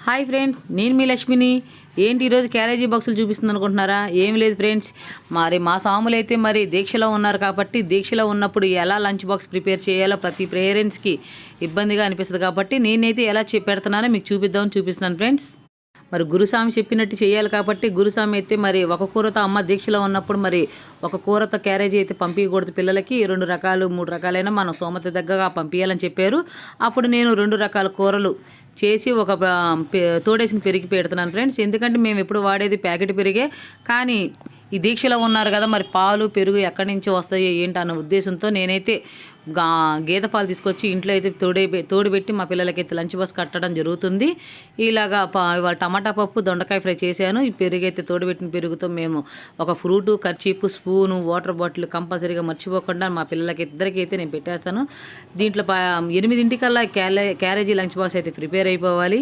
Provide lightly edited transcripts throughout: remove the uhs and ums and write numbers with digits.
Hi friends, నేను మీ లక్ష్మిని. ఏంటి ఈరోజు క్యారేజీ బాక్సులు చూపిస్తుంది అనుకుంటున్నారా? ఏం లేదు ఫ్రెండ్స్, మరి మా సాములు అయితే మరి దీక్షలో ఉన్నారు కాబట్టి దీక్షలో ఉన్నప్పుడు ఎలా లంచ్ బాక్స్ ప్రిపేర్ చేయాలో ప్రతి పేరెంట్స్కి ఇబ్బందిగా అనిపిస్తుంది కాబట్టి నేనైతే ఎలా పెడుతున్నానో మీకు చూపిస్తున్నాను ఫ్రెండ్స్. మరి గురుస్వామి చెప్పినట్టు చేయాలి కాబట్టి గురుస్వామి అయితే మరి ఒక కూరతో అమ్మ దీక్షలో ఉన్నప్పుడు మరి ఒక కూరతో క్యారేజీ అయితే పంపించకూడదు పిల్లలకి. 2 రకాలు 3 రకాలైనా మనం సోమత దగ్గరగా పంపించాలని చెప్పారు. అప్పుడు నేను 2 రకాల కూరలు చేసి ఒక తోడేసిన పెరిగి పెడుతున్నాను ఫ్రెండ్స్. ఎందుకంటే మేము ఎప్పుడు వాడేది ప్యాకెట్ పెరిగే, కానీ ఈ దీక్షలో ఉన్నారు కదా, మరి పాలు పెరుగు ఎక్కడి నుంచి వస్తాయో ఏంటి అన్న ఉద్దేశంతో నేనైతే గేదె పాలు తీసుకొచ్చి ఇంట్లో అయితే తోడుపెట్టి మా పిల్లలకైతే లంచ్ బాక్స్ కట్టడం జరుగుతుంది. ఇలాగా ఇవాళ టమాటా పప్పు దొండకాయ ఫ్రై చేశాను. ఈ పెరుగు అయితే తోడుపెట్టిన పెరుగుతో మేము ఒక ఫ్రూటు, కర్చీపు, స్పూను, వాటర్ బాటిల్ కంపల్సరీగా మర్చిపోకుండా మా పిల్లలకి ఇద్దరికి అయితే నేను పెట్టేస్తాను. దీంట్లో 8 క్యారేజీ లంచ్ బాక్స్ అయితే ప్రిపేర్ అయిపోవాలి.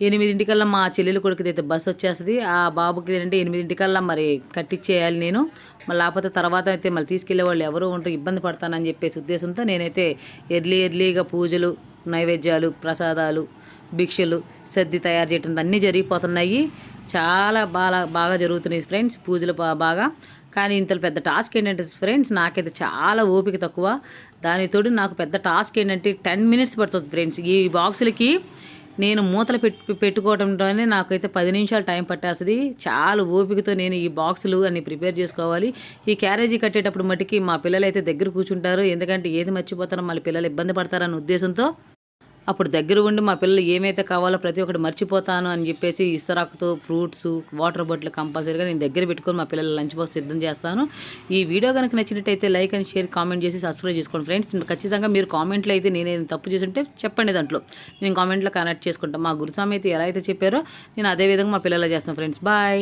8 మా చెల్లెలు కొడుకుది అయితే బస్సు వచ్చేస్తుంది. ఆ బాబుకి అంటే 8 మరి కట్టించేయాలి నేను. మళ్ళీ లేకపోతే తర్వాత అయితే మళ్ళీ తీసుకెళ్లే వాళ్ళు ఎవరు ఉంటే ఇబ్బంది పడతానని చెప్పేసి ఉద్దేశంతో నేనైతే ఎర్లీగా పూజలు, నైవేద్యాలు, ప్రసాదాలు, భిక్షలు, సర్ది తయారు చేయడం అన్నీ జరిగిపోతున్నాయి. చాలా బాగా జరుగుతున్నాయి ఫ్రెండ్స్ పూజలు బాగా. కానీ ఇంత పెద్ద టాస్క్ ఏంటంటే ఫ్రెండ్స్, నాకైతే చాలా ఓపిక తక్కువ. దానితోడు నాకు పెద్ద టాస్క్ ఏంటంటే 10 మినిట్స్ పడుతుంది ఫ్రెండ్స్. ఈ బాక్సులకి నేను మూతలు పెట్టుకోవడంతోనే నాకైతే 10 నిమిషాలు టైం పట్టేస్తుంది. చాలా ఓపికతో నేను ఈ బాక్సులు అన్ని ప్రిపేర్ చేసుకోవాలి. ఈ క్యారేజీ కట్టేటప్పుడు మటుకి మా పిల్లలు అయితే దగ్గర కూర్చుంటారు. ఎందుకంటే ఏది మర్చిపోతారో మళ్ళీ పిల్లలు ఇబ్బంది పడతారన్న ఉద్దేశంతో అప్పుడు దగ్గర ఉండి మా పిల్లలు ఏమైతే కావాలో ప్రతి ఒక్కటి మర్చిపోతాను అని చెప్పేసి ఇస్తరాకుతో ఫ్రూట్స్, వాటర్ బాటిల్ కంపల్సరీగా నేను దగ్గర పెట్టుకొని మా పిల్లల లంచ్ బాక్స్ సిద్ధం చేస్తాను. ఈ వీడియో కనుక నచ్చినట్టయితే లైక్ అండ్ షేర్, కామెంట్ చేసి సబ్స్క్రైబ్ చేసుకోండి ఫ్రెండ్స్. ఖచ్చితంగా మీరు కామెంట్లో అయితే నేను తప్పు చేస్తుంటే చెప్పండి, దాంట్లో నేను కామెంట్లో కనెక్ట్ చేసుకుంటాను. మా గురుస్వామి అయితే ఎలా అయితే చెప్పారో నేను అదే విధంగా మా పిల్లలు చేస్తాను ఫ్రెండ్స్. బాయ్.